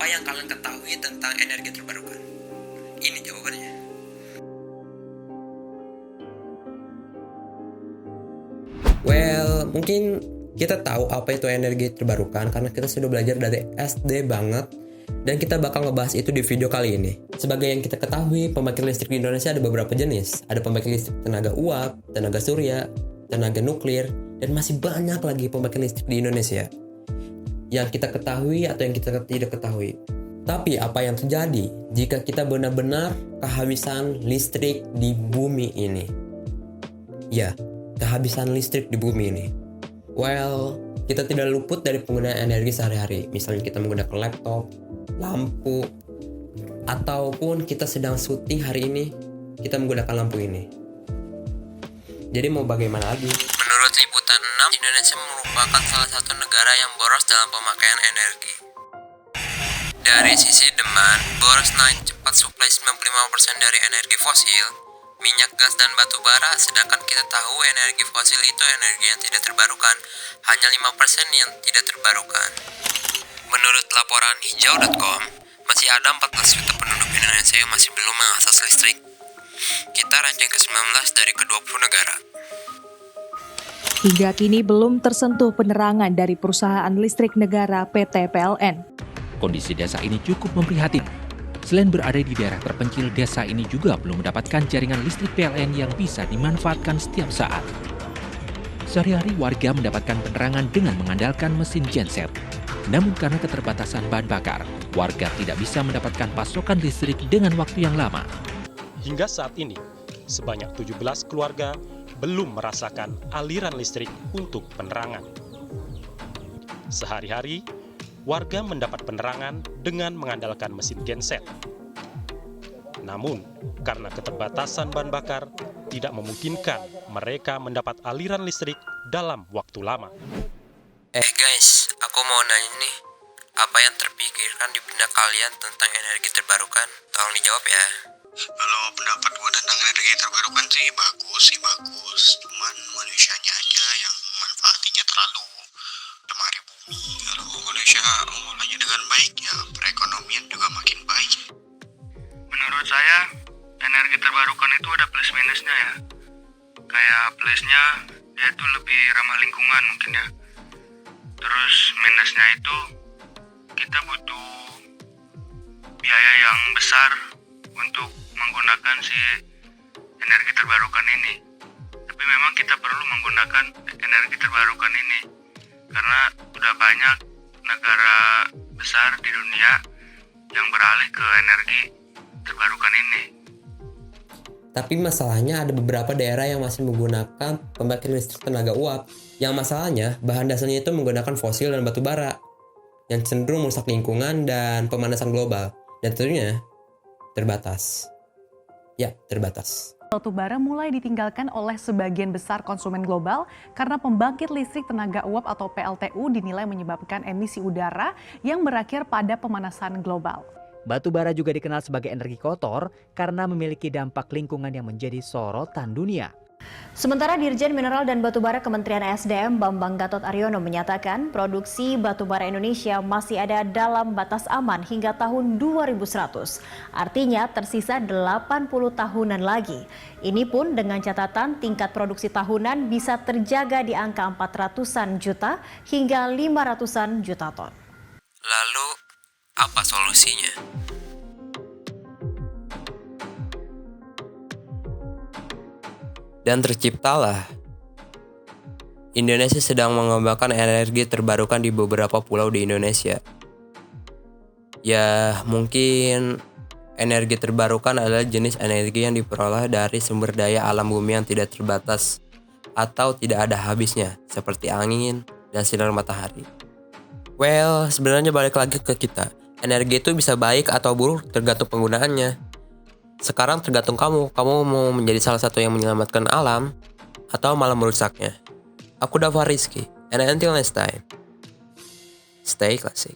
apa yang kalian ketahui tentang energi terbarukan? Ini jawabannya. Well, mungkin kita tahu apa itu energi terbarukan karena kita sudah belajar dari SD banget. Dan kita bakal ngebahas itu di video kali ini. Sebagai yang kita ketahui, pembangkit listrik di Indonesia ada beberapa jenis. Ada pembangkit listrik tenaga uap, tenaga surya, tenaga nuklir, dan masih banyak lagi pembangkit listrik di Indonesia yang kita ketahui atau yang kita tidak ketahui. Tapi apa yang terjadi jika kita benar-benar kehabisan listrik di bumi ini? Ya, kehabisan listrik di bumi ini. Well, kita tidak luput dari penggunaan energi sehari-hari. Misalnya kita menggunakan laptop, lampu, ataupun kita sedang syuting hari ini, kita menggunakan lampu ini. Jadi mau bagaimana lagi? Menurut Liputan 6, Indonesia merupakan salah satu negara yang boros dalam pemakaian energi. Dari sisi demand, boros naik cepat suplai 95% dari energi fosil, minyak, gas, dan batu bara, sedangkan kita tahu energi fosil itu energi yang tidak terbarukan, hanya 5% yang tidak terbarukan. Menurut laporan hijau.com, masih ada 14 juta penduduk Indonesia yang masih belum mengakses listrik. Kita ranking ke-19 dari ke-20 negara. Hingga kini belum tersentuh penerangan dari perusahaan listrik negara PT PLN. Kondisi desa ini cukup memprihatinkan. Selain berada di daerah terpencil, desa ini juga belum mendapatkan jaringan listrik PLN yang bisa dimanfaatkan setiap saat. Sehari-hari warga mendapatkan penerangan dengan mengandalkan mesin genset. Namun karena keterbatasan bahan bakar, warga tidak bisa mendapatkan pasokan listrik dengan waktu yang lama. Hingga saat ini, sebanyak 17 keluarga belum merasakan aliran listrik untuk penerangan. Sehari-hari, warga mendapat penerangan dengan mengandalkan mesin genset. Namun, karena keterbatasan bahan bakar, tidak memungkinkan mereka mendapat aliran listrik dalam waktu lama. Guys, aku mau nanya nih, apa yang terpikirkan di benak kalian tentang energi terbarukan? Tolong dijawab ya. Kalau pendapat gue tentang energi terbarukan sih bagus. Cuman manusianya aja yang manfaatinya terlalu cemari bumi. Kalau Indonesia ngolahnya dengan baik, ya perekonomian juga makin baik. Menurut saya, energi terbarukan itu ada plus minusnya ya. Kayak plusnya, dia tuh lebih ramah lingkungan mungkin ya. Terus minusnya itu, kita butuh biaya yang besar untuk menggunakan si energi terbarukan ini. Tapi memang kita perlu menggunakan energi terbarukan ini karena udah banyak negara besar di dunia yang beralih ke energi terbarukan ini. Tapi masalahnya ada beberapa daerah yang masih menggunakan pembangkit listrik tenaga uap. Yang masalahnya bahan dasarnya itu menggunakan fosil dan batu bara yang cenderung merusak lingkungan dan pemanasan global. Dan tentunya terbatas. Ya, terbatas. Batu bara mulai ditinggalkan oleh sebagian besar konsumen global karena pembangkit listrik tenaga uap atau PLTU dinilai menyebabkan emisi udara yang berakhir pada pemanasan global. Batu bara juga dikenal sebagai energi kotor karena memiliki dampak lingkungan yang menjadi sorotan dunia. Sementara Dirjen Mineral dan Batubara Kementerian SDM Bambang Gatot Aryono menyatakan produksi batubara Indonesia masih ada dalam batas aman hingga tahun 2100. Artinya tersisa 80 tahunan lagi. Ini pun dengan catatan tingkat produksi tahunan bisa terjaga di angka 400-an juta hingga 500-an juta ton. Lalu, apa solusinya? Dan terciptalah Indonesia sedang mengembangkan energi terbarukan di beberapa pulau di Indonesia. Ya, mungkin energi terbarukan adalah jenis energi yang diperoleh dari sumber daya alam bumi yang tidak terbatas atau tidak ada habisnya, seperti angin dan sinar matahari. Well, sebenarnya balik lagi ke kita. Energi itu bisa baik atau buruk tergantung penggunaannya. Sekarang tergantung kamu mau menjadi salah satu yang menyelamatkan alam atau malah merusaknya. Aku Dava Rizky, and until next time, stay classic.